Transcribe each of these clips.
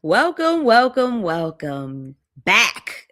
Welcome back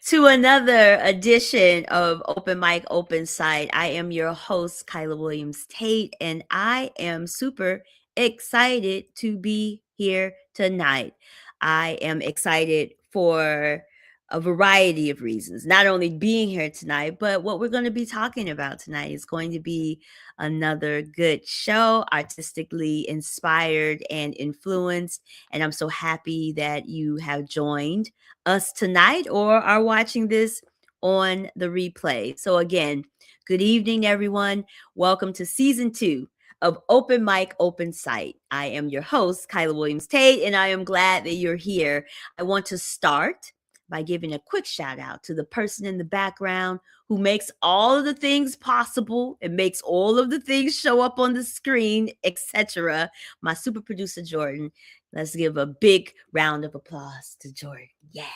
to another edition of Open Mic, Open Site. I am your host, Kyla Williams Tate, and I am super excited to be here tonight. I am excited for a variety of reasons, not only being here tonight, but what we're going to be talking about tonight is going to be another good show, artistically inspired and influenced. And I'm so happy that you have joined us tonight or are watching this on the replay. So, again, good evening, everyone. Welcome to season 2 of Open Mic, Open Site. I am your host, Kyla Williams Tate, and I am glad that you're here. I want to start by giving a quick shout out to the person in the background who makes all of the things possible and makes all of the things show up on the screen, etc. My super producer, Jordan. Let's give a big round of applause to Jordan. Yes.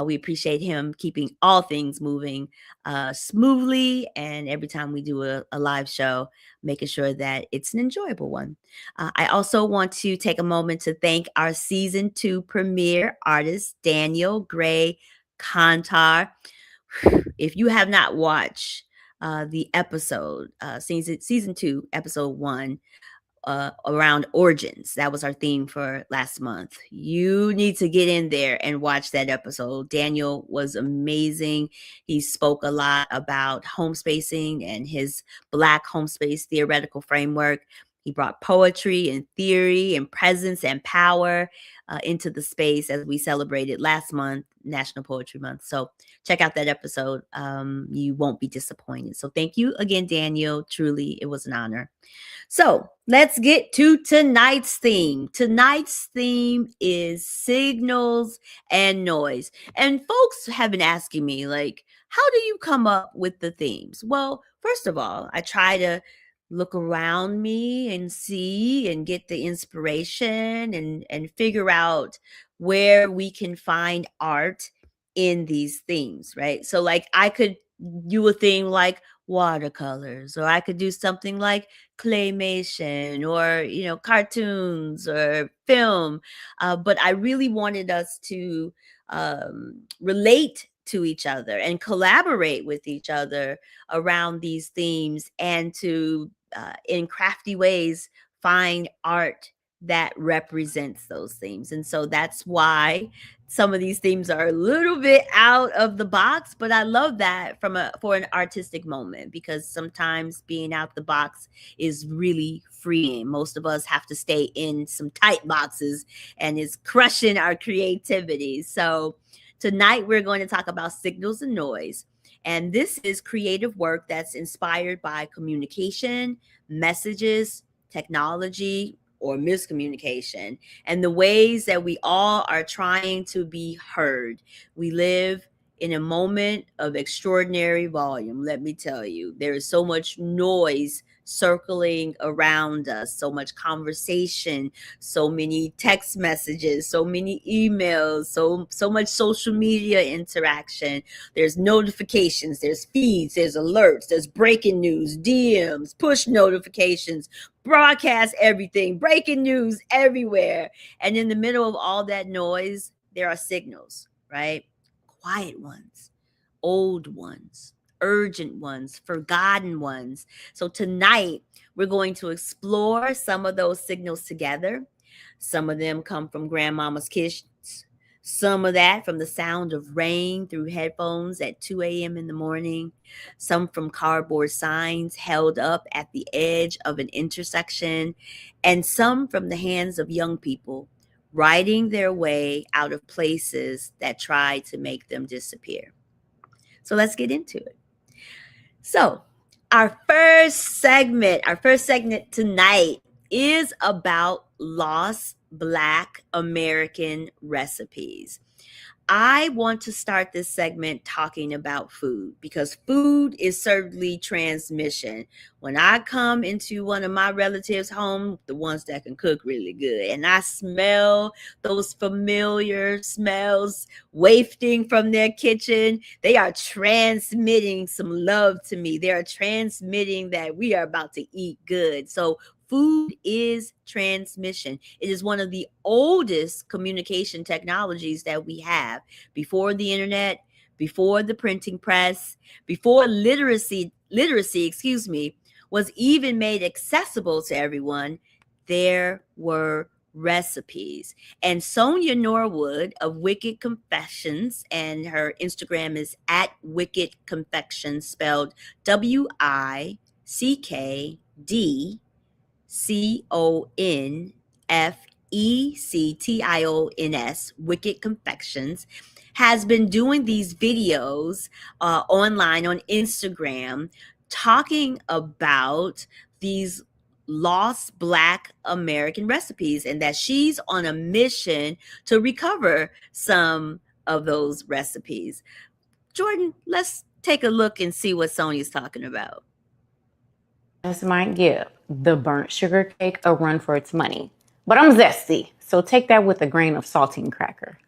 We appreciate him keeping all things moving smoothly. And every time we do a live show, making sure that it's an enjoyable one. I also want to take a moment to thank our season 2 premiere artist, Daniel Gray Kantar. If you have not watched the episode, season 2, episode 1, around origins. That was our theme for last month. You need to get in there and watch that episode. Daniel was amazing. He spoke a lot about home spacing and his Black home space theoretical framework. He brought poetry and theory and presence and power into the space as we celebrated last month, National Poetry Month. So check out that episode. You won't be disappointed. So thank you again, Daniel. Truly, it was an honor. So let's get to tonight's theme. Tonight's theme is signals and noise. And folks have been asking me, like, how do you come up with the themes? Well, first of all, I try to look around me and see and get the inspiration and figure out where we can find art in these themes, right? So like I could do a theme like watercolors, or I could do something like claymation, or cartoons or film, but I really wanted us to relate to each other and collaborate with each other around these themes, and to in crafty ways find art that represents those themes. And so that's why some of these themes are a little bit out of the box, but I love that for an artistic moment, because sometimes being out the box is really freeing. Most of us have to stay in some tight boxes, and it's crushing our creativity. So tonight we're going to talk about signals and noise. And this is creative work that's inspired by communication, messages, technology, or miscommunication, and the ways that we all are trying to be heard. We live in a moment of extraordinary volume. Let me tell you, there is so much noise circling around us, so much conversation, so many text messages, so many emails, so much social media interaction. There's notifications, there's feeds, there's alerts, there's breaking news, DMs, push notifications, broadcast everything, breaking news everywhere. And in the middle of all that noise, there are signals, right? Quiet ones, old ones, urgent ones, forgotten ones. So tonight, we're going to explore some of those signals together. Some of them come from grandmama's kitchens. Some of that from the sound of rain through headphones at 2 a.m. in the morning. Some from cardboard signs held up at the edge of an intersection. And some from the hands of young people writing their way out of places that try to make them disappear. So let's get into it. So, our first segment tonight is about lost Black American recipes. I want to start this segment talking about food, because food is certainly transmission. When I come into one of my relatives' home, the ones that can cook really good, and I smell those familiar smells wafting from their kitchen, they are transmitting some love to me. They are transmitting that we are about to eat good. So Food is transmission. It is one of the oldest communication technologies that we have. Before the internet, before the printing press, before literacy, was even made accessible to everyone, there were recipes. And Sonia Norwood of Wicked Confections, and her Instagram is at Wicked Confections, spelled WICKDCONFECTIONS, Wicked Confections, has been doing these videos online on Instagram talking about these lost Black American recipes, and that she's on a mission to recover some of those recipes. Jordan, let's take a look and see what Sonia's talking about. This might give the burnt sugar cake a run for its money, but I'm zesty, so take that with a grain of saltine cracker.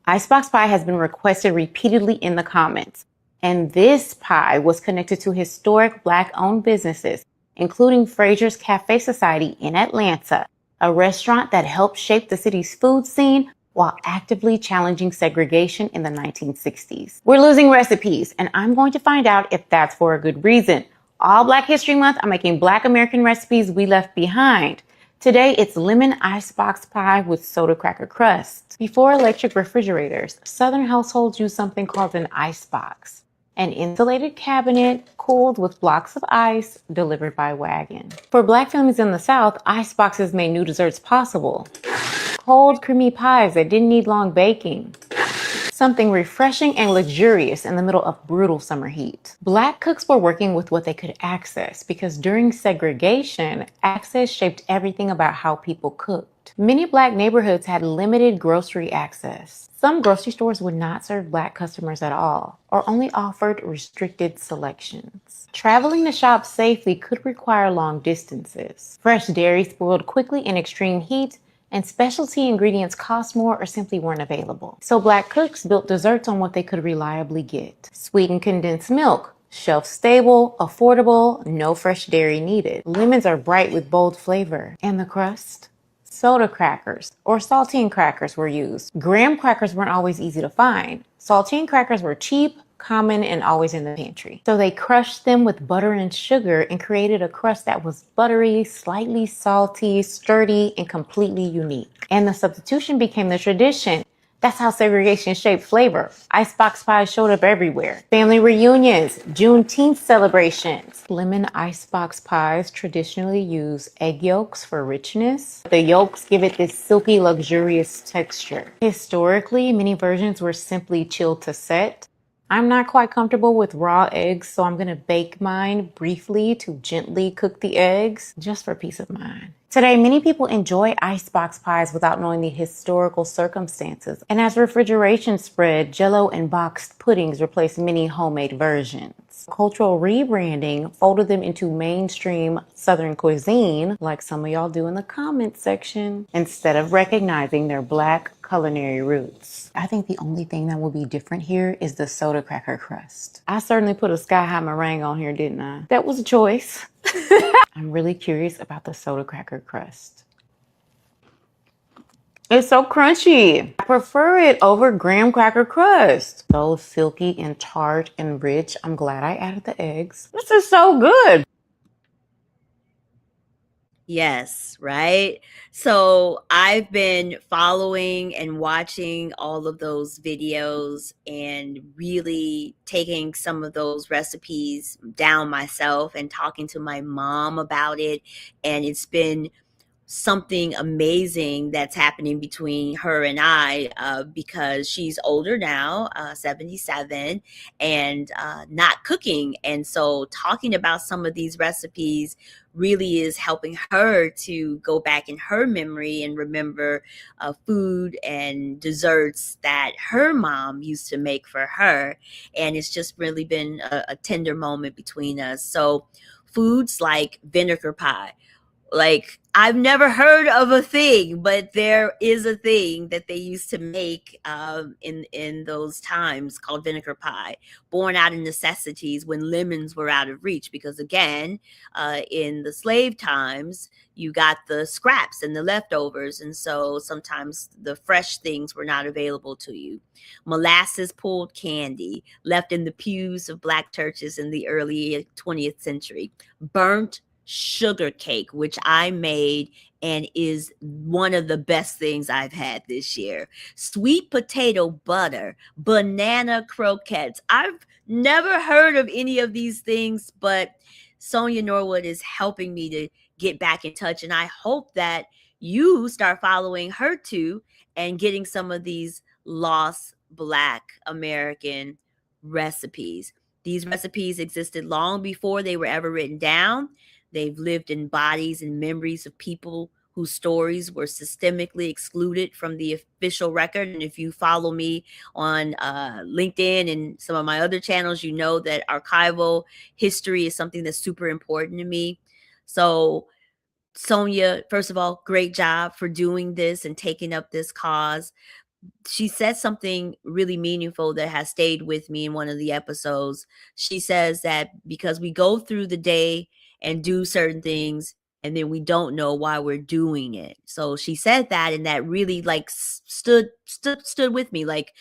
Icebox pie has been requested repeatedly in the comments, and this pie was connected to historic Black-owned businesses, including Fraser's Cafe Society in Atlanta, a restaurant that helped shape the city's food scene while actively challenging segregation in the 1960s. We're losing recipes, and I'm going to find out if that's for a good reason. All Black History Month, I'm making Black American recipes we left behind. Today, it's lemon icebox pie with soda cracker crust. Before electric refrigerators, Southern households used something called an icebox, an insulated cabinet cooled with blocks of ice delivered by wagon. For Black families in the South, iceboxes made new desserts possible. Cold, creamy pies that didn't need long baking. Something refreshing and luxurious in the middle of brutal summer heat. Black cooks were working with what they could access because during segregation, access shaped everything about how people cooked. Many Black neighborhoods had limited grocery access. Some grocery stores would not serve Black customers at all, or only offered restricted selections. Traveling to shop safely could require long distances. Fresh dairy spoiled quickly in extreme heat, and specialty ingredients cost more or simply weren't available. So Black cooks built desserts on what they could reliably get. Sweetened condensed milk, shelf-stable, affordable, no fresh dairy needed. Lemons are bright with bold flavor. And the crust? Soda crackers or saltine crackers were used. Graham crackers weren't always easy to find. Saltine crackers were cheap, common, and always in the pantry. So they crushed them with butter and sugar and created a crust that was buttery, slightly salty, sturdy, and completely unique. And the substitution became the tradition. That's how segregation shaped flavor. Icebox pies showed up everywhere. Family reunions, Juneteenth celebrations. Lemon icebox pies traditionally use egg yolks for richness. The yolks give it this silky, luxurious texture. Historically, many versions were simply chilled to set. I'm not quite comfortable with raw eggs, so I'm gonna bake mine briefly to gently cook the eggs, just for peace of mind. Today, many people enjoy icebox pies without knowing the historical circumstances. And as refrigeration spread, Jell-O and boxed puddings replaced many homemade versions. Cultural rebranding folded them into mainstream Southern cuisine, like some of y'all do in the comments section, instead of recognizing their Black culinary roots. I think the only thing that will be different here is the soda cracker crust. I certainly put a sky-high meringue on here, didn't I? That was a choice. I'm really curious about the soda cracker crust. It's so crunchy. I prefer it over graham cracker crust. So silky and tart and rich. I'm glad I added the eggs. This is so good. Yes, right? So I've been following and watching all of those videos and really taking some of those recipes down myself and talking to my mom about it. And it's been something amazing that's happening between her and I, because she's older now, 77, and not cooking. And so talking about some of these recipes really is helping her to go back in her memory and remember food and desserts that her mom used to make for her. And it's just really been a tender moment between us. So foods like vinegar pie. Like, I've never heard of a thing, but there is a thing that they used to make in those times called vinegar pie, born out of necessities when lemons were out of reach. Because again, in the slave times, you got the scraps and the leftovers, and so sometimes the fresh things were not available to you. Molasses pulled candy left in the pews of black churches in the early 20th century. Burnt sugar cake, which I made and is one of the best things I've had this year. Sweet potato butter, banana croquettes. I've never heard of any of these things, but Sonia Norwood is helping me to get back in touch. And I hope that you start following her too and getting some of these lost Black American recipes. These recipes existed long before they were ever written down. They've lived in bodies and memories of people whose stories were systemically excluded from the official record. And if you follow me on LinkedIn and some of my other channels, you know that archival history is something that's super important to me. So, Sonia, first of all, great job for doing this and taking up this cause. She said something really meaningful that has stayed with me in one of the episodes. She says that because we go through the day and do certain things and then we don't know why we're doing it. So she said that, and that really like stood with me. Like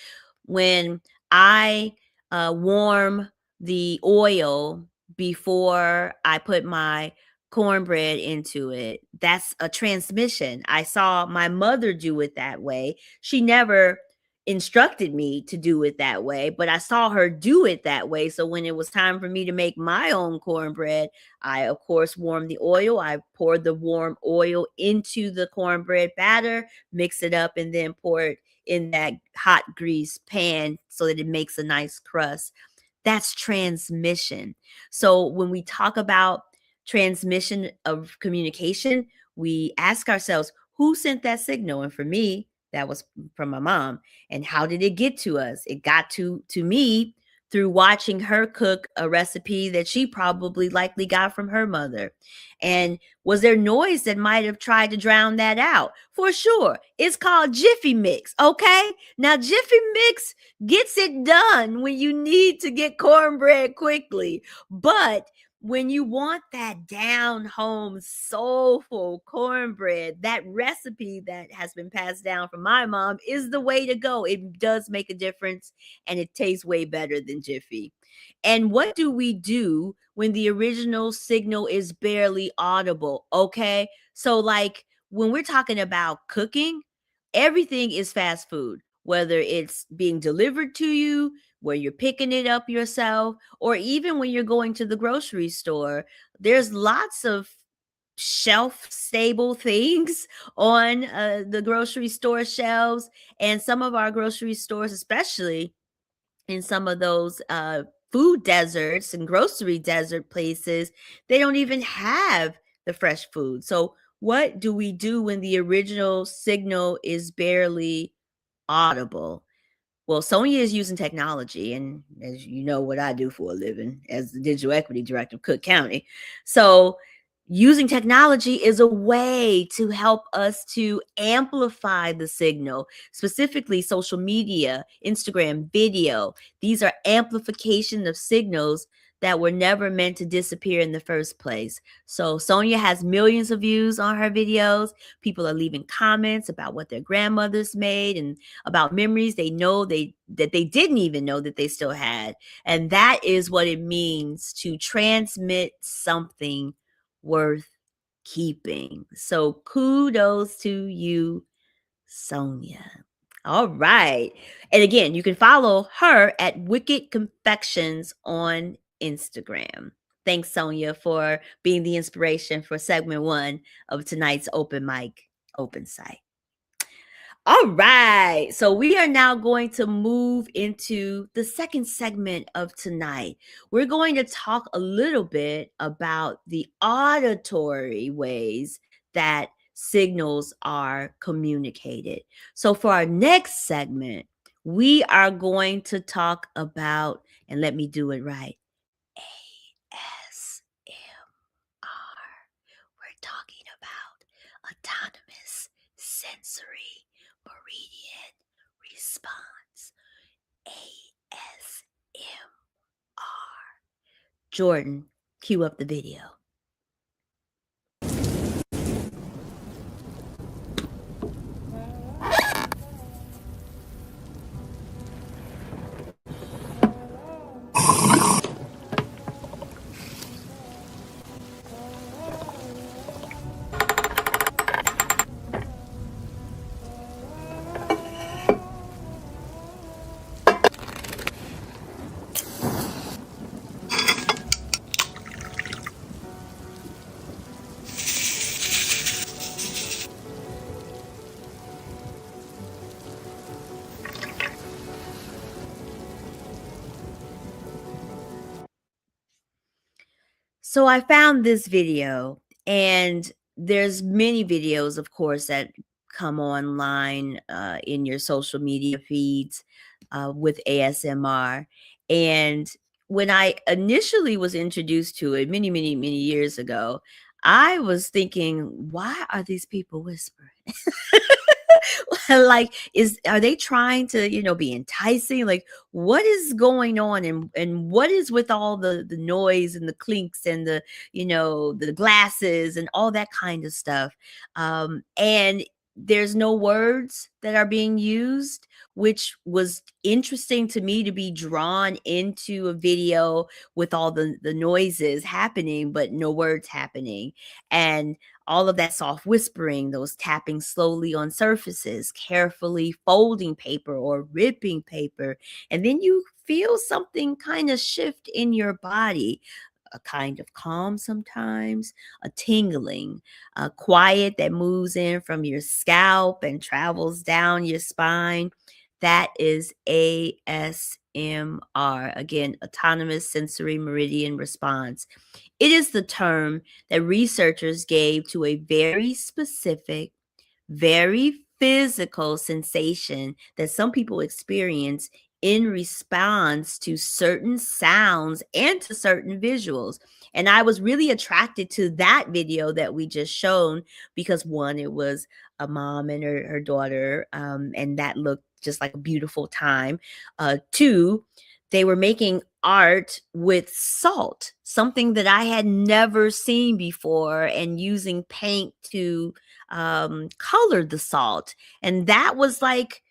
when I warm the oil before I put my cornbread into it, that's a transmission. I saw my mother do it that way. She never instructed me to do it that way, but I saw her do it that way. So when it was time for me to make my own cornbread, I of course warmed the oil. I poured the warm oil into the cornbread batter, mix it up, and then pour it in that hot grease pan so that it makes a nice crust. That's transmission. So when we talk about transmission of communication, we ask ourselves, who sent that signal? And for me, that was from my mom. And how did it get to us? It got to me through watching her cook a recipe that she probably likely got from her mother. And was there noise that might have tried to drown that out? For sure. It's called Jiffy Mix, okay? Now, Jiffy Mix gets it done when you need to get cornbread quickly. But when you want that down home soulful cornbread, that recipe that has been passed down from my mom is the way to go. It does make a difference and it tastes way better than Jiffy. And what do we do when the original signal is barely audible? Okay. So, like when we're talking about cooking, everything is fast food, whether it's being delivered to you, where you're picking it up yourself, or even when you're going to the grocery store. There's lots of shelf stable things on the grocery store shelves, and some of our grocery stores, especially in some of those food deserts and grocery desert places, they don't even have the fresh food. So what do we do when the original signal is barely audible? Well, Sonia is using technology, and as you know, what I do for a living as the digital equity director of Cook County. So, using technology is a way to help us to amplify the signal, specifically social media, Instagram, video. These are amplification of signals that were never meant to disappear in the first place. So, Sonia has millions of views on her videos. People are leaving comments about what their grandmothers made and about memories they know that they didn't even know that they still had. And that is what it means to transmit something worth keeping. So kudos to you, Sonia. All right. And again, you can follow her at Wicked Confections on Instagram. Thanks, Sonia, for being the inspiration for segment 1 of tonight's open mic open site. All right. So we are now going to move into the second segment of tonight. We're going to talk a little bit about the auditory ways that signals are communicated. So for our next segment, we are going to talk about, and let me do it right, ASMR. We're talking autonomous sensory meridian response, ASMR. Jordan, cue up the video. So I found this video, and there's many videos, of course, that come online in your social media feeds with ASMR. And when I initially was introduced to it many, many, many years ago, I was thinking, why are these people whispering? Like, are they trying to, be enticing? Like, what is going on, and what is with all the noise and the clinks and the glasses and all that kind of stuff? And there's no words that are being used, which was interesting to me, to be drawn into a video with all the noises happening but no words happening. And all of that soft whispering, those tapping slowly on surfaces, carefully folding paper or ripping paper. And then you feel something kind of shift in your body, a kind of calm sometimes, a tingling, a quiet that moves in from your scalp and travels down your spine. That is ASMR. Again, autonomous sensory meridian response. It is the term that researchers gave to a very specific, very physical sensation that some people experience in response to certain sounds and to certain visuals. And I was really attracted to that video that we just shown because, one, it was a mom and her daughter, and that looked just like a beautiful time. Two, they were making art with salt, something that I had never seen before, and using paint to color the salt. And that was like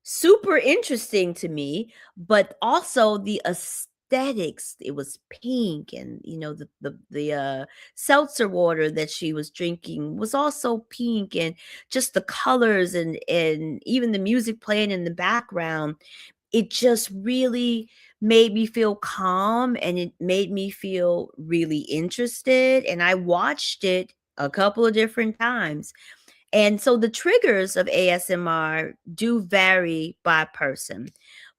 super interesting to me, but also the aesthetics. It was pink, and the seltzer water that she was drinking was also pink, and just the colors, and even the music playing in the background, it just really made me feel calm, and it made me feel really interested, and I watched it a couple of different times. And so the triggers of ASMR do vary by person,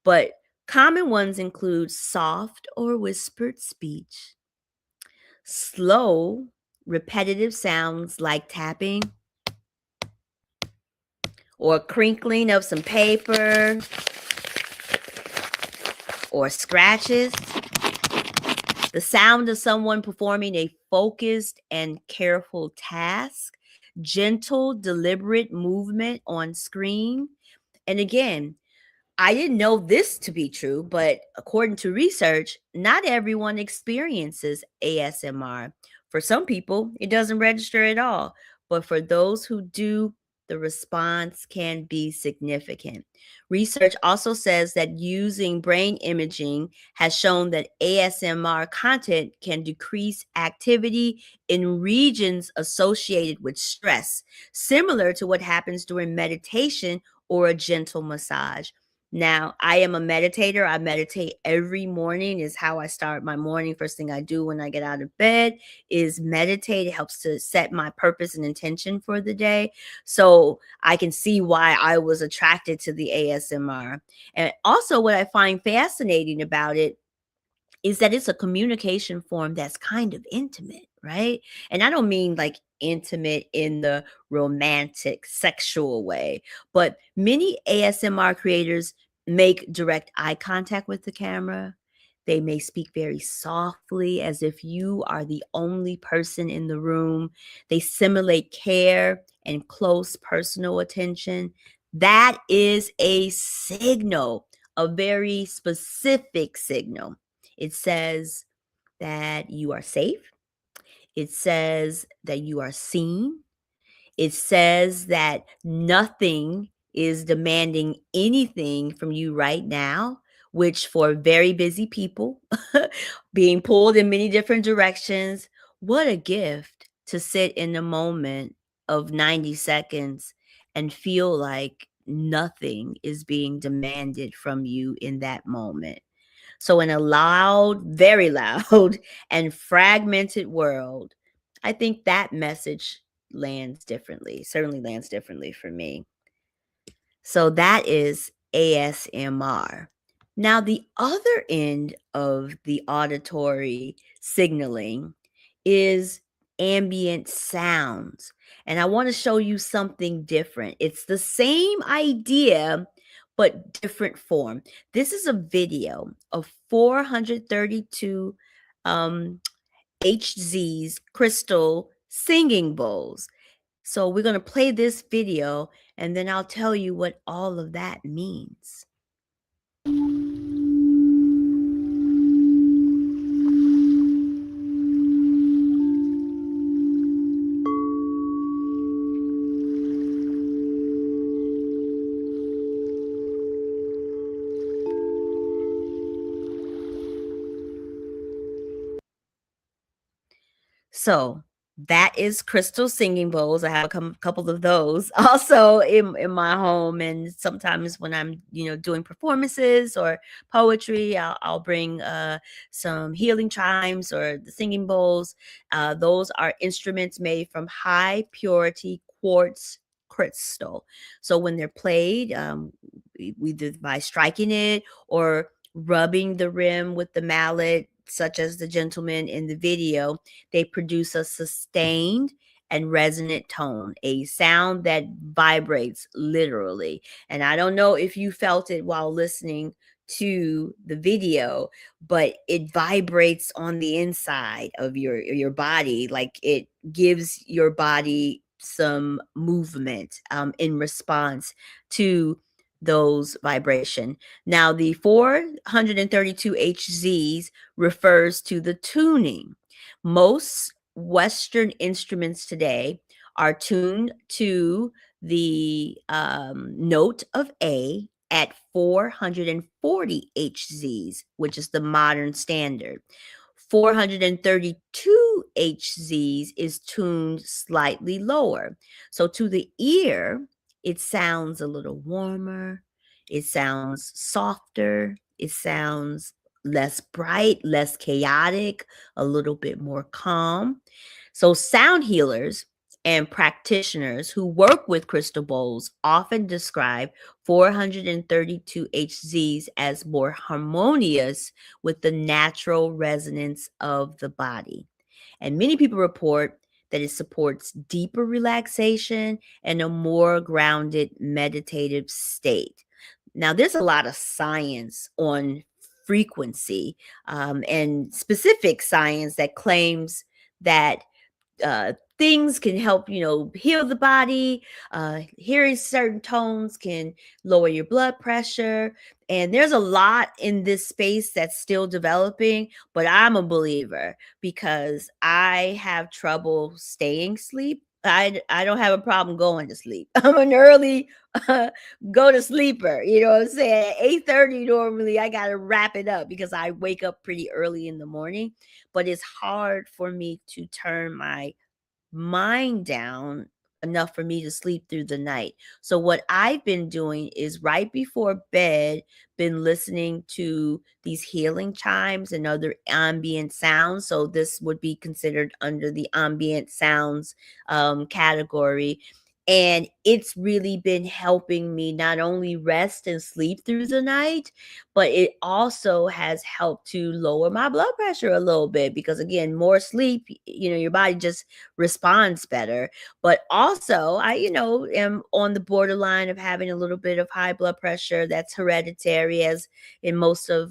but common ones include soft or whispered speech, slow, repetitive sounds like tapping or crinkling of some paper or scratches, the sound of someone performing a focused and careful task, gentle, deliberate movement on screen. And again, I didn't know this to be true, but according to research, not everyone experiences ASMR. For some people, it doesn't register at all. But for those who do, the response can be significant. Research also says that using brain imaging has shown that ASMR content can decrease activity in regions associated with stress, similar to what happens during meditation or a gentle massage. Now, I am a meditator. I meditate every morning, is how I start my morning. First thing I do when I get out of bed is meditate. It helps to set my purpose and intention for the day. So I can see why I was attracted to the ASMR. And also, what I find fascinating about it is that it's a communication form that's kind of intimate, right? And I don't mean like intimate in the romantic, sexual way, but many ASMR creators make direct eye contact with the camera. They may speak very softly as if you are the only person in the room. They simulate care and close personal attention, that is a signal, a very specific signal. It says that you are safe. It says that you are seen. It says that nothing is demanding anything from you right now, which for very busy people, being pulled in many different directions, what a gift to sit in the moment of 90 seconds and feel like nothing is being demanded from you in that moment. So, in a loud, very loud, and fragmented world, I think that message lands differently, certainly lands differently for me. So, that is ASMR. Now, the other end of the auditory signaling is ambient sounds. And I want to show you something different. It's the same idea, but different form. This is a video of 432 um, HZ's crystal singing bowls. So we're going to play this video and then I'll tell you what all of that means. So that is crystal singing bowls. I have a couple of those also in my home. And sometimes when I'm, doing performances or poetry, I'll bring some healing chimes or the singing bowls. Those are instruments made from high purity quartz crystal. So when they're played, either by striking it or rubbing the rim with the mallet, such as the gentleman in the video, they produce a sustained and resonant tone, a sound that vibrates literally. And I don't know if you felt it while listening to the video, but it vibrates on the inside of your body, like it gives your body some movement in response to those vibration. Now, the 432 HZs refers to the tuning. Most Western instruments today are tuned to the note of A at 440 HZs, which is the modern standard. 432 HZs is tuned slightly lower. So to the ear, it sounds a little warmer. It sounds softer. It sounds less bright, less chaotic, a little bit more calm. So sound healers and practitioners who work with crystal bowls often describe 432 HZs as more harmonious with the natural resonance of the body. And many people report that it supports deeper relaxation and a more grounded meditative state. Now, there's a lot of science on frequency and specific science that claims that things can help, heal the body. Hearing certain tones can lower your blood pressure. And there's a lot in this space that's still developing, but I'm a believer because I have trouble staying asleep. I don't have a problem going to sleep. I'm an early go to sleeper. You know what I'm saying? At 8:30 normally I gotta wrap it up because I wake up pretty early in the morning. But it's hard for me to turn my mind down enough for me to sleep through the night. So what I've been doing is right before bed, been listening to these healing chimes and other ambient sounds. So this would be considered under the ambient sounds category. And it's really been helping me not only rest and sleep through the night, but it also has helped to lower my blood pressure a little bit because, again, more sleep, your body just responds better. But also, I, am on the borderline of having a little bit of high blood pressure. That's hereditary, as in most of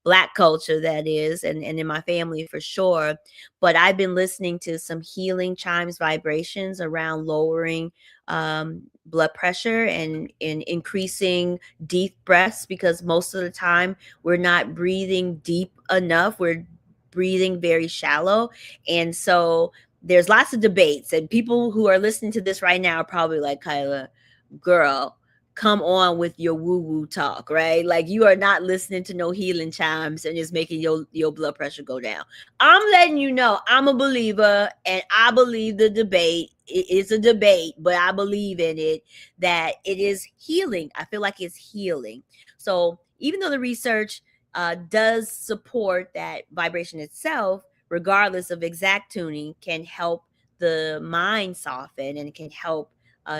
Black culture, that is, and in my family for sure. But I've been listening to some healing chimes vibrations around lowering blood pressure and in increasing deep breaths, because most of the time we're not breathing deep enough. We're breathing very shallow. And so there's lots of debates, and people who are listening to this right now are probably like, Kyla, girl, come on with your woo woo talk, right? Like, you are not listening to no healing chimes and it's making your blood pressure go down. I'm letting you know I'm a believer, and I believe the debate. It's a debate, but I believe in it, that it is healing. I feel like it's healing. So even though the research does support that vibration itself, regardless of exact tuning, can help the mind soften and can help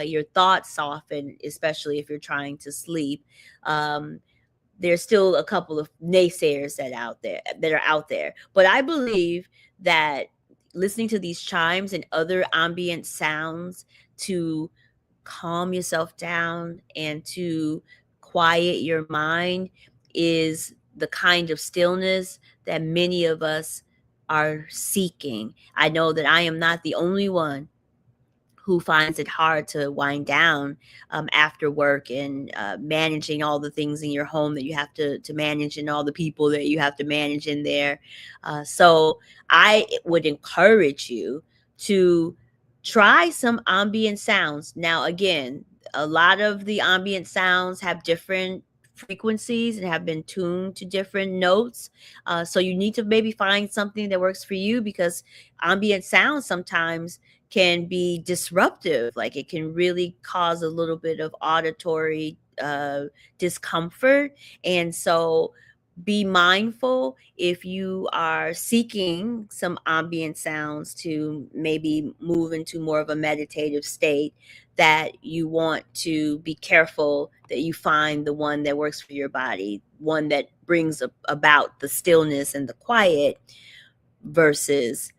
your thoughts soften, especially if you're trying to sleep. There's still a couple of naysayers that are out there, but I believe that listening to these chimes and other ambient sounds to calm yourself down and to quiet your mind is the kind of stillness that many of us are seeking. I know that I am not the only one who finds it hard to wind down after work, and managing all the things in your home that you have to manage, and all the people that you have to manage in there. So I would encourage you to try some ambient sounds. Now, again, a lot of the ambient sounds have different frequencies and have been tuned to different notes. So you need to maybe find something that works for you, because ambient sounds sometimes can be disruptive. Like, it can really cause a little bit of auditory discomfort. And so be mindful if you are seeking some ambient sounds to maybe move into more of a meditative state, that you want to be careful that you find the one that works for your body, one that brings about the stillness and the quiet versus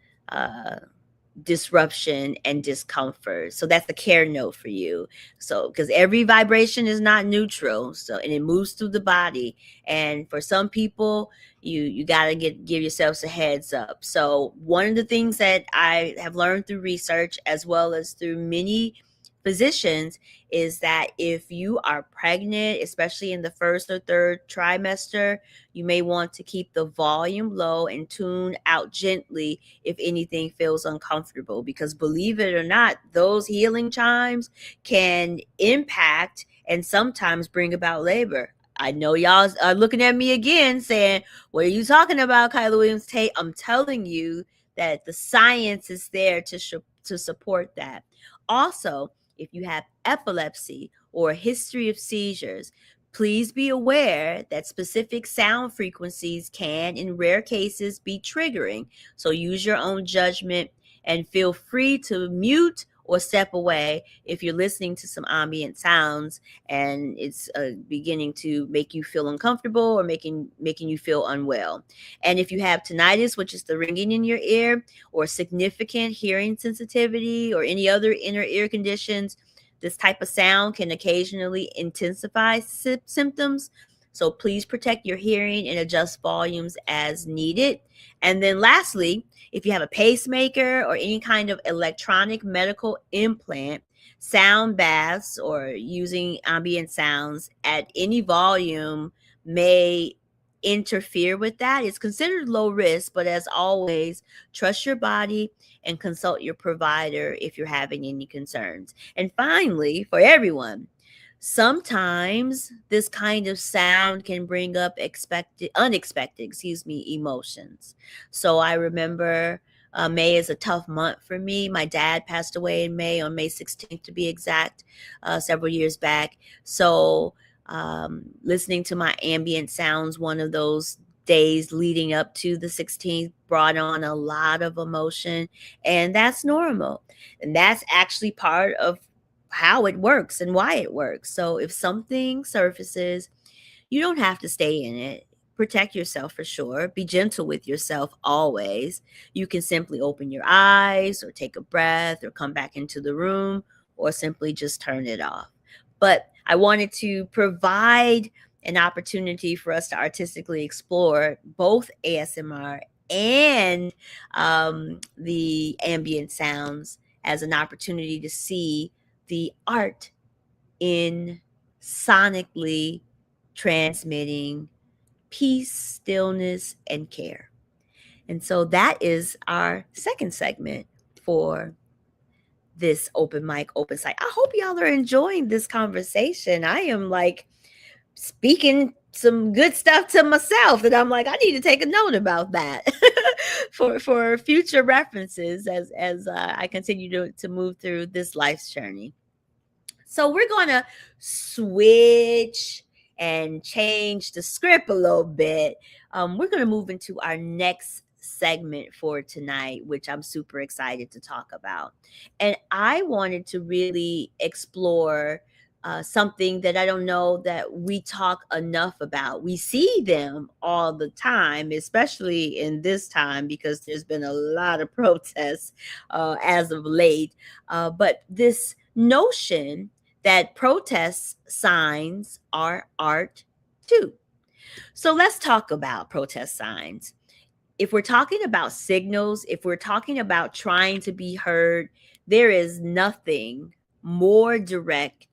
disruption and discomfort. So that's the care note for you. So, because every vibration is not neutral, so, and it moves through the body, and for some people you got to give yourselves a heads up. So one of the things that I have learned through research, as well as through many physicians, is that if you are pregnant, especially in the first or third trimester, you may want to keep the volume low and tune out gently if anything feels uncomfortable, because believe it or not, those healing chimes can impact and sometimes bring about labor. I know y'all are looking at me again saying, what are you talking about, Kyla Williams Tate? I'm telling you that the science is there to support that. Also, if you have epilepsy or a history of seizures, please be aware that specific sound frequencies can, in rare cases, be triggering. So use your own judgment and feel free to mute or step away if you're listening to some ambient sounds and it's beginning to make you feel uncomfortable or making you feel unwell. And if you have tinnitus, which is the ringing in your ear, or significant hearing sensitivity, or any other inner ear conditions, this type of sound can occasionally intensify symptoms. So please protect your hearing and adjust volumes as needed. And then lastly, if you have a pacemaker or any kind of electronic medical implant, sound baths or using ambient sounds at any volume may interfere with that. It's considered low risk, but as always, trust your body and consult your provider if you're having any concerns. And finally, for everyone, sometimes this kind of sound can bring up unexpected emotions. So I remember May is a tough month for me. My dad passed away in May, on May 16th to be exact, several years back. So listening to my ambient sounds one of those days leading up to the 16th brought on a lot of emotion, and that's normal. And that's actually part of how it works and why it works. So if something surfaces, you don't have to stay in it. Protect yourself for sure. Be gentle with yourself always. You can simply open your eyes or take a breath or come back into the room or simply just turn it off. But I wanted to provide an opportunity for us to artistically explore both ASMR and the ambient sounds as an opportunity to see the art in sonically transmitting peace, stillness, and care. And so that is our second segment for this open mic, open site. I hope y'all are enjoying this conversation. I am like speaking some good stuff to myself that I'm like, I need to take a note about that for future references as I continue to move through this life's journey. So we're going to switch and change the script a little bit. We're going to move into our next segment for tonight, which I'm super excited to talk about. And I wanted to really explore something that I don't know that we talk enough about. We see them all the time, especially in this time because there's been a lot of protests as of late. But this notion that protest signs are art too. So let's talk about protest signs. If we're talking about signals, if we're talking about trying to be heard, there is nothing more direct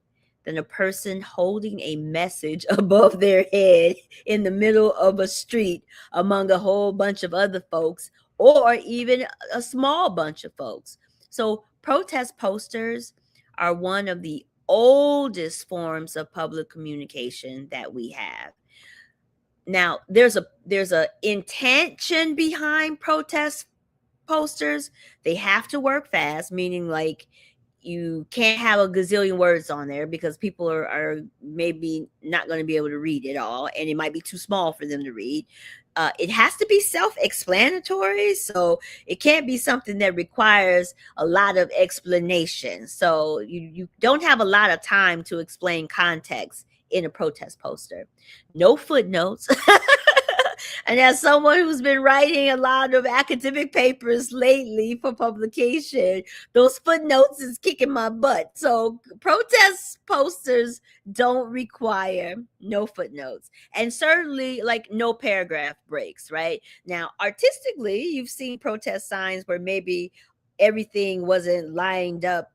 than a person holding a message above their head in the middle of a street among a whole bunch of other folks, or even a small bunch of folks. So protest posters are one of the oldest forms of public communication that we have. Now, there's a intention behind protest posters. They have to work fast, meaning like you can't have a gazillion words on there because people are maybe not going to be able to read it all, and it might be too small for them to read. It has to be self-explanatory, so it can't be something that requires a lot of explanation. So you don't have a lot of time to explain context in a protest poster. No footnotes. And as someone who's been writing a lot of academic papers lately for publication, those footnotes is kicking my butt. So protest posters don't require no footnotes, and certainly like no paragraph breaks, right? Now, artistically, you've seen protest signs where maybe everything wasn't lined up,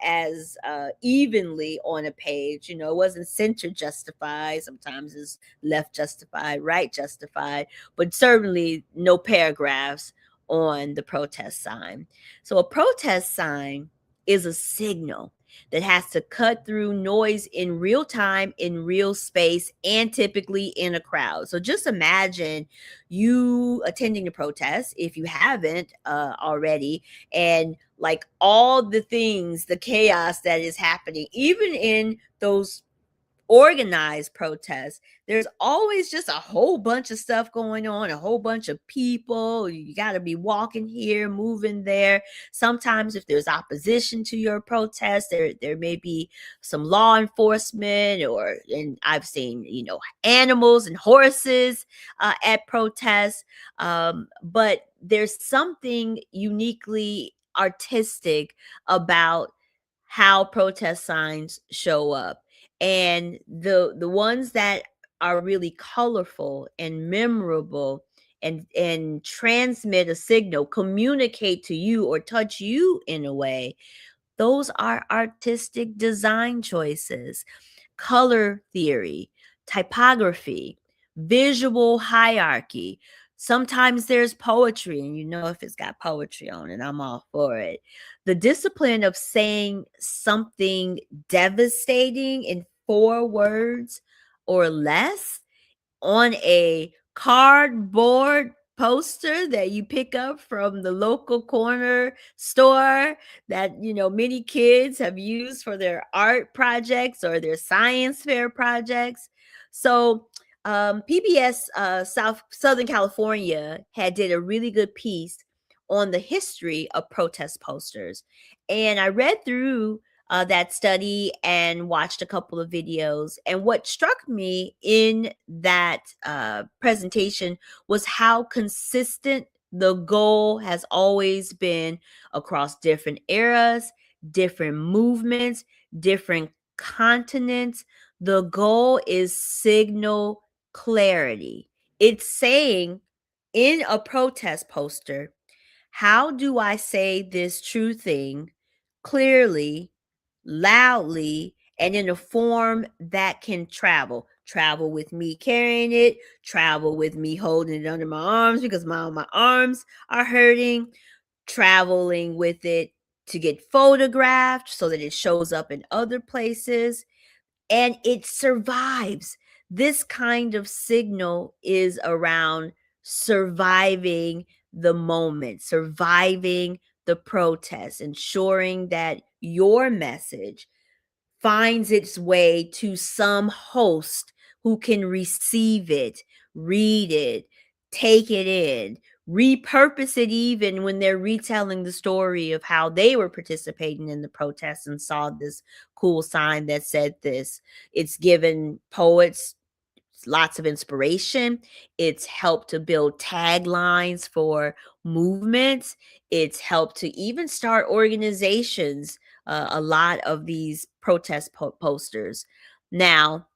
as evenly on a page. It wasn't center justified. Sometimes it's left justified, right justified, but certainly no paragraphs on the protest sign. So a protest sign is a signal that has to cut through noise in real time, in real space, and typically in a crowd. So just imagine you attending a protest, if you haven't already, and like all the things, the chaos that is happening, even in those organized protests, there's always just a whole bunch of stuff going on, a whole bunch of people. You got to be walking here, moving there. Sometimes if there's opposition to your protest, there may be some law enforcement, and I've seen, animals and horses at protests. But there's something uniquely artistic about how protest signs show up, and the ones that are really colorful and memorable and transmit a signal, communicate to you or touch you in a way, those are artistic design choices. Color theory, typography, visual hierarchy. Sometimes there's poetry, and if it's got poetry on it, I'm all for it. The discipline of saying something devastating in 4 words or less on a cardboard poster that you pick up from the local corner store that many kids have used for their art projects or their science fair projects. So PBS Southern California did a really good piece on the history of protest posters, and I read through that study and watched a couple of videos. And what struck me in that presentation was how consistent the goal has always been across different eras, different movements, different continents. The goal is signal clarity. It's saying in a protest poster, how do I say this true thing clearly loudly, and in a form that can travel. Travel with me carrying it, travel with me holding it under my arms because my arms are hurting, traveling with it to get photographed so that it shows up in other places and it survives. This kind of signal is around surviving the moment, surviving the protest, ensuring that your message finds its way to some host who can receive it, read it, take it in, repurpose it even when they're retelling the story of how they were participating in the protest and saw this cool sign that said this. It's given poets lots of inspiration. It's helped to build taglines for movements. It's helped to even start organizations. A lot of these protest posters. Now,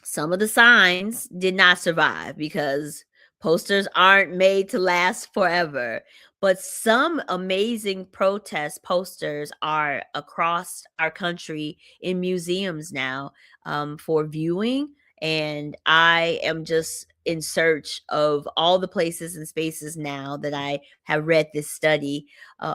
some of the signs did not survive because posters aren't made to last forever. But some amazing protest posters are across our country in museums now for viewing. And I am just in search of all the places and spaces now that I have read this study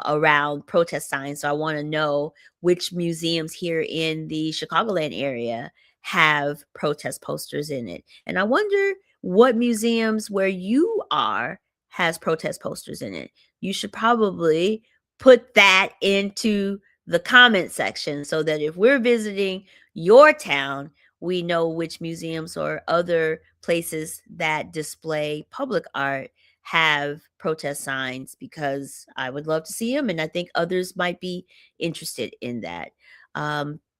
around protest signs. So I want to know which museums here in the Chicagoland area have protest posters in it. And I wonder what museums where you are has protest posters in it. You should probably put that into the comment section so that if we're visiting your town, we know which museums or other places that display public art have protest signs, because I would love to see them and I think others might be interested in that.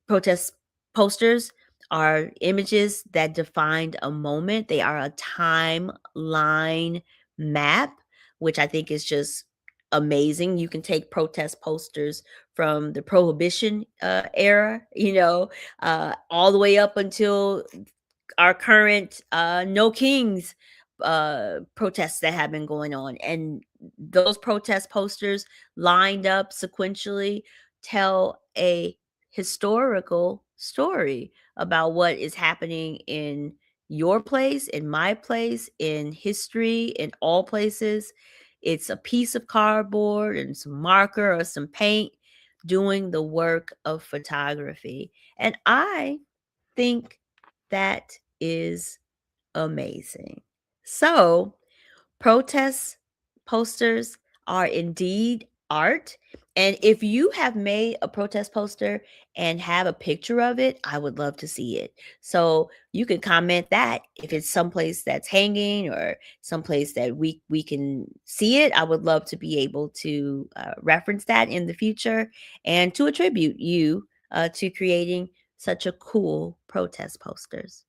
Protest posters are images that defined a moment. They are a timeline map, which I think is just amazing. You can take protest posters from the Prohibition era, all the way up until our current No Kings protests that have been going on. And those protest posters lined up sequentially tell a historical story about what is happening in your place, in my place, in history, in all places. It's a piece of cardboard and some marker or some paint doing the work of photography. And I think that is amazing. So, protest posters are indeed art. And if you have made a protest poster and have a picture of it, I would love to see it. So you can comment that if it's someplace that's hanging or someplace that we can see it. I would love to be able to reference that in the future and to attribute you to creating such a cool protest posters.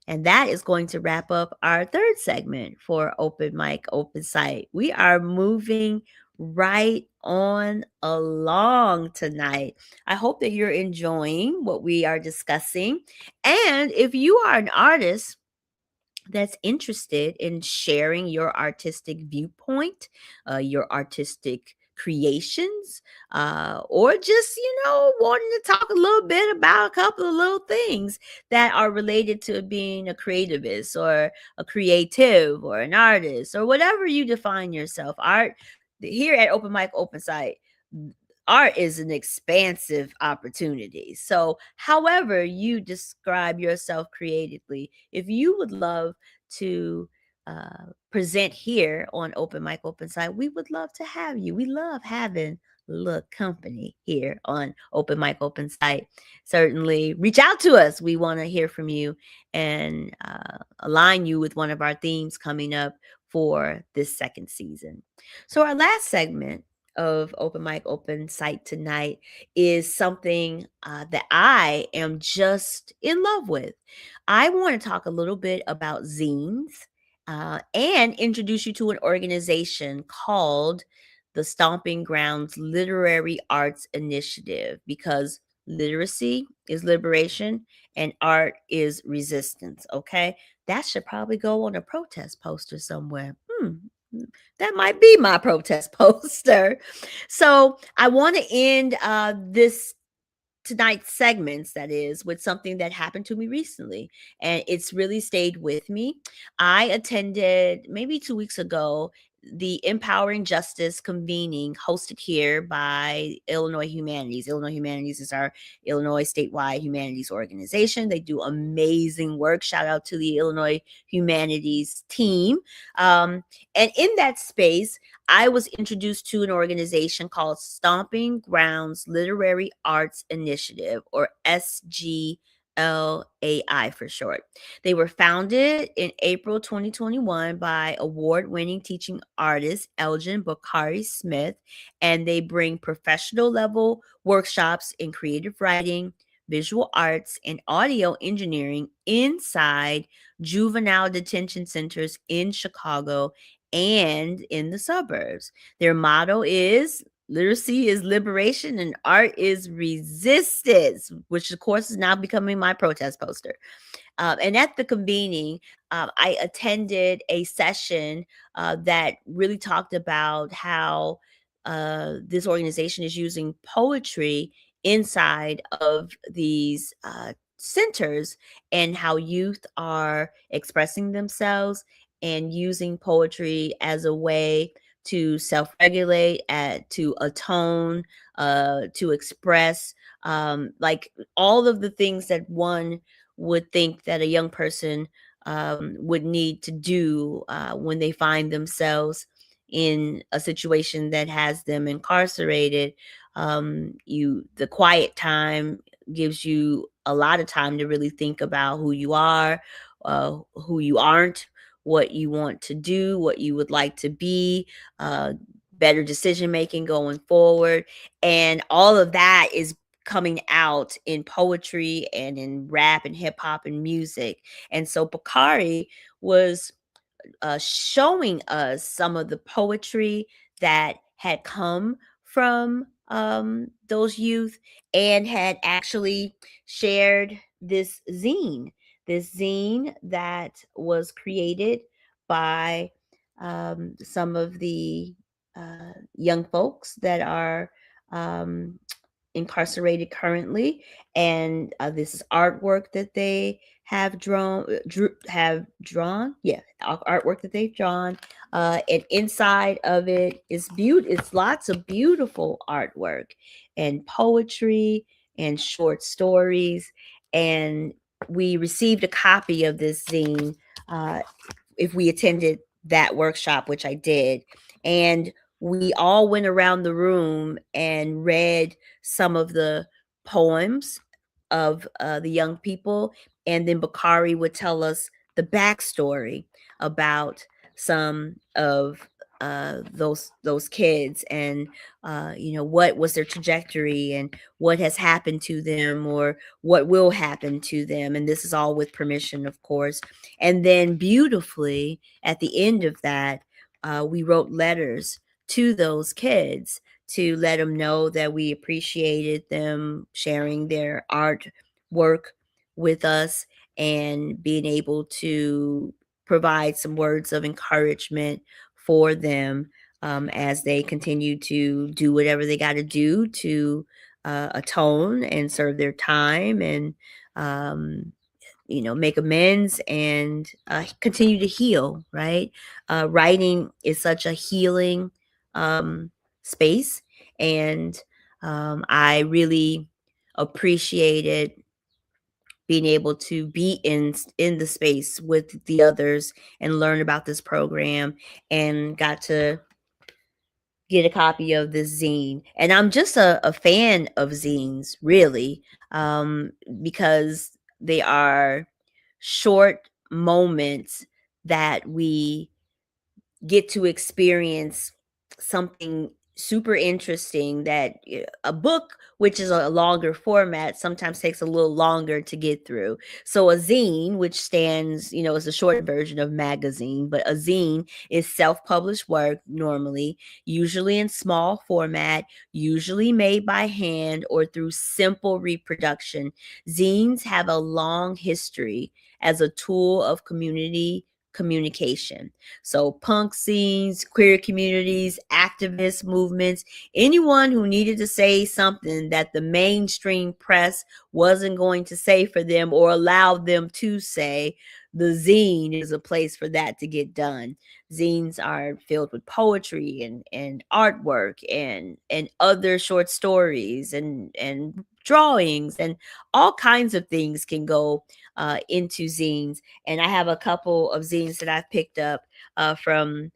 And that is going to wrap up our third segment for Open Mic, Open Site. We are moving right on along tonight. I hope that you're enjoying what we are discussing. And if you are an artist that's interested in sharing your artistic viewpoint, your artistic creations, or just, wanting to talk a little bit about a couple of little things that are related to being a creativist or a creative or an artist or whatever you define yourself. Art here at Open Mic, Open Site, art is an expansive opportunity. So, however you describe yourself creatively, if you would love to present here on Open Mic Open Site, we would love to have you. We love having little company here on Open Mic Open Site. Certainly reach out to us. We want to hear from you and align you with one of our themes coming up for this second season. So, our last segment of Open Mic Open Site tonight is something that I am just in love with. I want to talk a little bit about zines and introduce you to an organization called the Stomping Grounds Literary Arts Initiative, because literacy is liberation and art is resistance. Okay. That should probably go on a protest poster somewhere. That might be my protest poster. So I want to end this tonight's segments, that is, with something that happened to me recently, and it's really stayed with me. I attended maybe 2 weeks ago the Empowering Justice convening hosted here by Illinois Humanities. Illinois Humanities is our Illinois statewide humanities organization. They do amazing work. Shout out to the Illinois Humanities team. And in that space, I was introduced to an organization called Stomping Grounds Literary Arts Initiative, or SGLAI for short. They were founded in April 2021 by award-winning teaching artist Elgin Bakari Smith, and they bring professional level workshops in creative writing, visual arts, and audio engineering inside juvenile detention centers in Chicago and in the suburbs. Their motto is literacy is liberation and art is resistance, which of course is now becoming my protest poster. And at the convening, I attended a session that really talked about how this organization is using poetry inside of these centers, and how youth are expressing themselves and using poetry as a way to self-regulate, to atone, to express, like all of the things that one would think that a young person would need to do when they find themselves in a situation that has them incarcerated. The quiet time gives you a lot of time to really think about who you are, who you aren't, what you want to do, what you would like to be, uh, better decision making going forward. And all of that is coming out in poetry and in rap and hip hop and music. And so Bakari was showing us some of the poetry that had come from those youth, and had actually shared this zine that was created by some of the young folks that are um, incarcerated currently. And this is artwork that they have drawn, yeah, artwork that they've drawn, and inside of it is it's lots of beautiful artwork and poetry and short stories. And we received a copy of this zine if we attended that workshop, which I did. And we all went around the room and read some of the poems of the young people. And then Bakari would tell us the backstory about some of those kids, and what was their trajectory and what has happened to them or what will happen to them. And this is all with permission, of course. And then beautifully at the end of that, we wrote letters to those kids to let them know that we appreciated them sharing their art work with us, and being able to provide some words of encouragement for them as they continue to do whatever they got to do to atone and serve their time, and make amends, and continue to heal, right? Writing is such a healing space. And I really appreciated being able to be in the space with the others and learn about this program, and got to get a copy of this zine. And I'm just a fan of zines, really, because they are short moments that we get to experience something super interesting that a book, which is a longer format, sometimes takes a little longer to get through. So a zine, which stands, is a short version of magazine, but a zine is self-published work, normally, usually in small format, usually made by hand or through simple reproduction. Zines have a long history as a tool of community communication. So punk scenes, queer communities, activist movements, anyone who needed to say something that the mainstream press wasn't going to say for them or allow them to say, the zine is a place for that to get done. Zines are filled with poetry and artwork and other short stories and drawings, and all kinds of things can go into zines. And I have a couple of zines that I've picked up from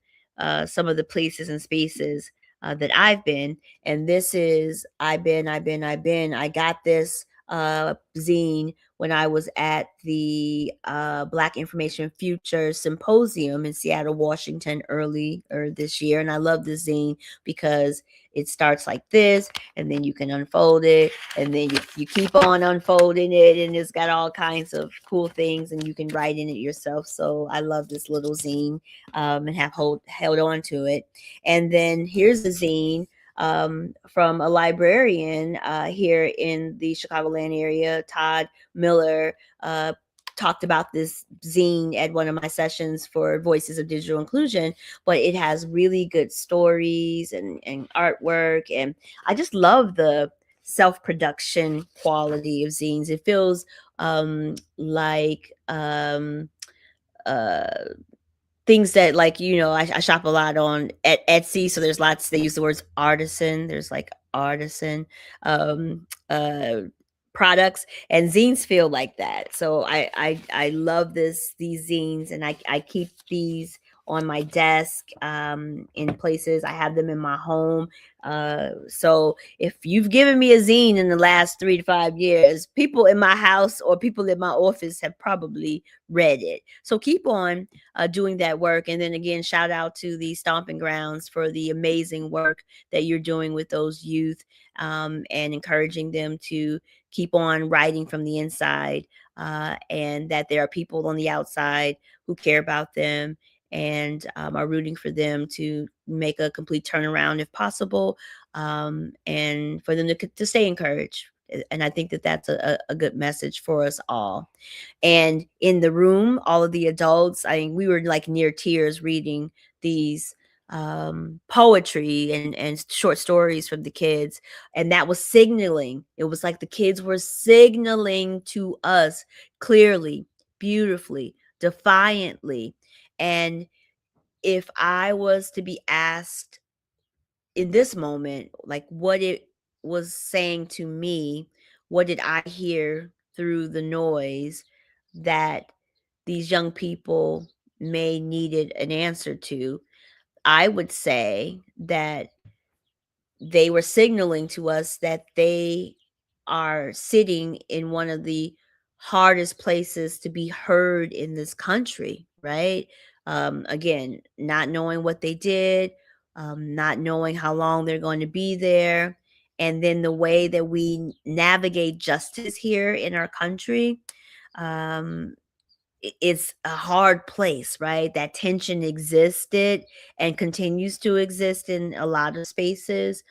some of the places and spaces that I've been. And this is I got this zine when I was at the Black Information Future Symposium in Seattle, Washington earlier this year. And I love this zine because it starts like this, and then you can unfold it, and then you keep on unfolding it, and it's got all kinds of cool things, and you can write in it yourself. So I love this little zine and have held on to it. And then here's a zine from a librarian here in the Chicagoland area, Todd Miller. Talked about this zine at one of my sessions for Voices of Digital Inclusion, but it has really good stories and artwork. And I just love the self-production quality of zines. It feels like uh things that, like, I shop a lot on at Etsy, so there's lots, they use the words artisan, there's like artisan um uh products, and zines feel like that. So I love these zines, and I keep these on my desk in places. I have them in my home. So if you've given me a zine in the last 3 to 5 years, people in my house or people in my office have probably read it. So keep on doing that work. And then again, shout out to the Stomping Grounds for the amazing work that you're doing with those youth, and encouraging them to keep on writing from the inside, and that there are people on the outside who care about them and are rooting for them to make a complete turnaround if possible, and for them to stay encouraged. And I think that that's a good message for us all. And in the room, all of the adults, I mean, we were like near tears reading these poetry and short stories from the kids. And that was signaling. It was like the kids were signaling to us clearly, beautifully, defiantly. And if I was to be asked in this moment, like what it was saying to me, what did I hear through the noise that these young people may needed an answer to, I would say that they were signaling to us that they are sitting in one of the hardest places to be heard in this country, right? Again, not knowing what they did, not knowing how long they're going to be there. And then the way that we navigate justice here in our country, um, it's a hard place, right? That tension existed and continues to exist in a lot of spaces,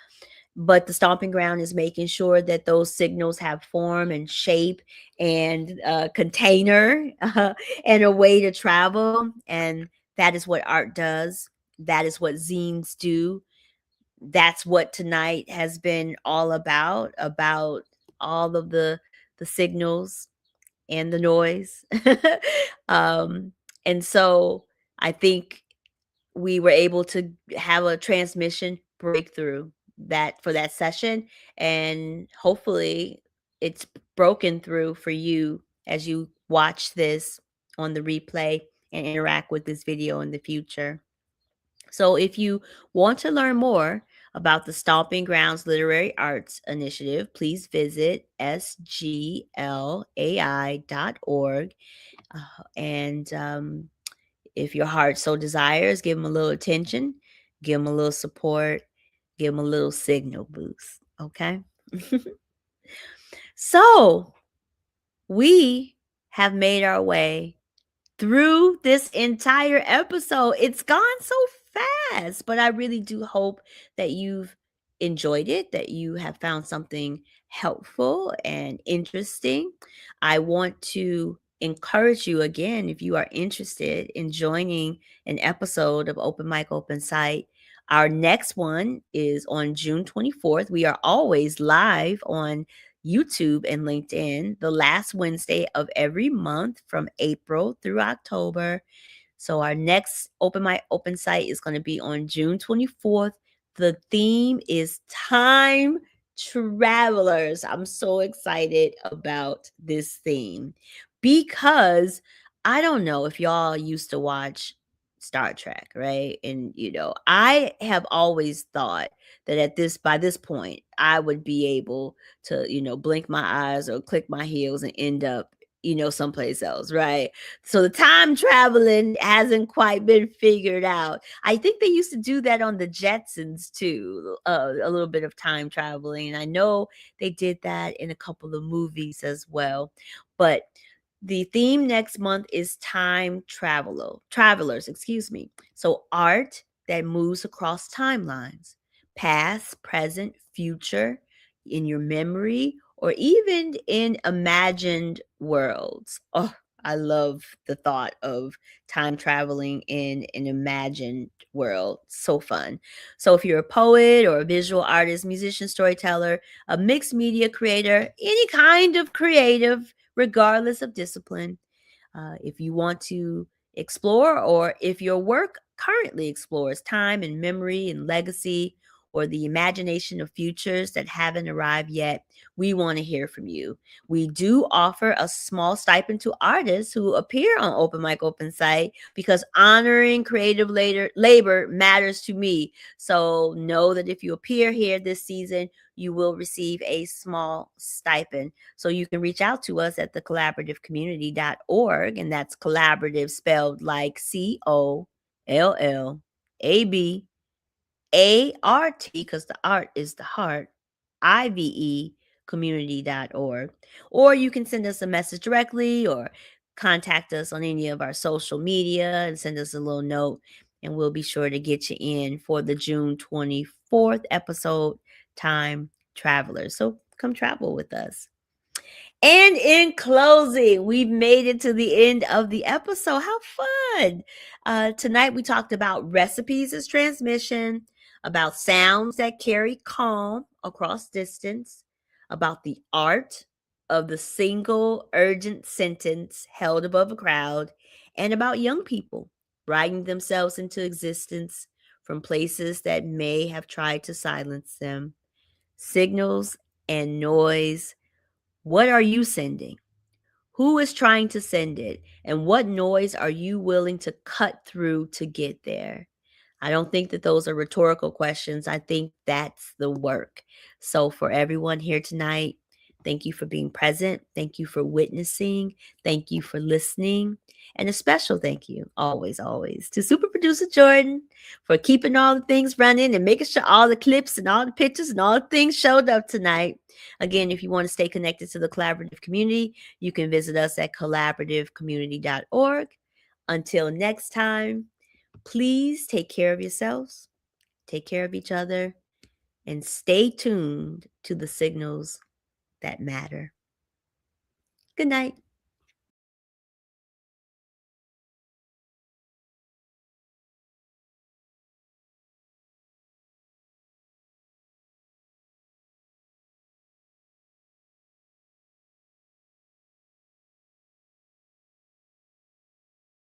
but the stomping ground is making sure that those signals have form and shape and container, and a way to travel. And that is what art does. That is what zines do. That's what tonight has been all about all of the signals and the noise. um, and so I think we were able to have a transmission breakthrough that for that session, and hopefully it's broken through for you as you watch this on the replay and interact with this video in the future. So if you want to learn more about the Stomping Grounds Literary Arts Initiative, please visit sglai.org. And if your heart so desires, give them a little attention, give them a little support, give them a little signal boost. Okay. So we have made our way through this entire episode. It's gone so fast, but I really do hope that you've enjoyed it, that you have found something helpful and interesting. I want to encourage you again, if you are interested in joining an episode of Open Mic Open Site. Our next one is on June 24th. We are always live on YouTube and LinkedIn the last Wednesday of every month from April through October. So our next Open Mic Open Site is going to be on June 24th. The theme is time travelers. I'm so excited about this theme because I don't know if y'all used to watch Star Trek, right? And I have always thought that by this point I would be able to, blink my eyes or click my heels and end up, someplace else, right? So the time traveling hasn't quite been figured out. I think they used to do that on the Jetsons too, a little bit of time traveling. And I know they did that in a couple of movies as well. But the theme next month is time travelers, excuse me. So art that moves across timelines, past, present, future, in your memory, or even in imagined worlds. Oh, I love the thought of time traveling in an imagined world. So fun. So if you're a poet or a visual artist, musician, storyteller, a mixed media creator, any kind of creative, regardless of discipline, if you want to explore, or if your work currently explores time and memory and legacy, or the imagination of futures that haven't arrived yet, we want to hear from you. We do offer a small stipend to artists who appear on Open Mic Open Site because honoring creative labor matters to me. So know that if you appear here this season, you will receive a small stipend. So you can reach out to us at the collaborativecommunity.org, and that's collaborative spelled like CollabART, because the art is the heart, IVE community.org. Or you can send us a message directly or contact us on any of our social media and send us a little note, and we'll be sure to get you in for the June 24th episode, Time Travelers. So come travel with us. And in closing, we've made it to the end of the episode. How fun! Tonight we talked about recipes as transmission, about sounds that carry calm across distance, about the art of the single urgent sentence held above a crowd, and about young people writing themselves into existence from places that may have tried to silence them. Signals and noise. What are you sending? Who is trying to send it? And what noise are you willing to cut through to get there? I don't think that those are rhetorical questions. I think that's the work. So, for everyone here tonight, thank you for being present. Thank you for witnessing. Thank you for listening. And a special thank you, always, always, to super producer Jordan for keeping all the things running and making sure all the clips and all the pictures and all the things showed up tonight. Again, if you want to stay connected to the collaborative community, you can visit us at collaborativecommunity.org. Until next time, please take care of yourselves, take care of each other, and stay tuned to the signals that matter. Good night.